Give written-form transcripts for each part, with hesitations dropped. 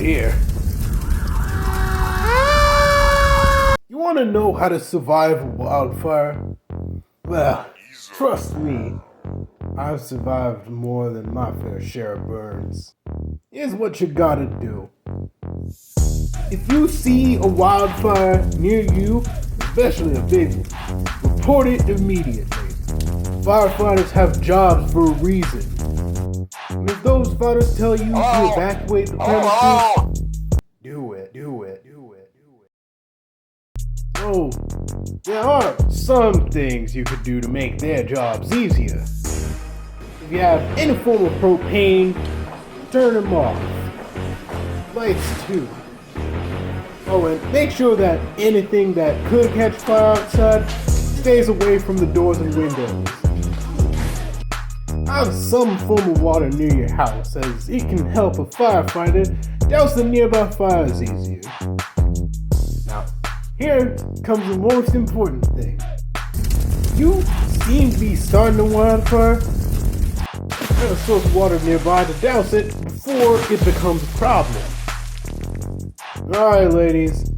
here. You want to know how to survive a wildfire? Well, trust me, I've survived more than my fair share of burns. Here's what you gotta do. If you see a wildfire near you, especially a big one, report it immediately. Firefighters have jobs for a reason. And if those fighters tell you to evacuate the premises, do it. Oh, there are some things you could do to make their jobs easier. If you have any form of propane, turn them off. Lights too. Oh, and make sure that anything that could catch fire outside stays away from the doors and windows. Have some form of water near your house, as it can help a firefighter douse the nearby fires easier. Now, here comes the most important thing. You seem to be starting a wildfire. Have a source of water nearby to douse it before it becomes a problem. Alright, ladies,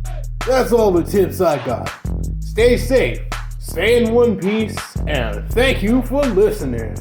that's all the tips I got. Stay safe, stay in one piece, and thank you for listening.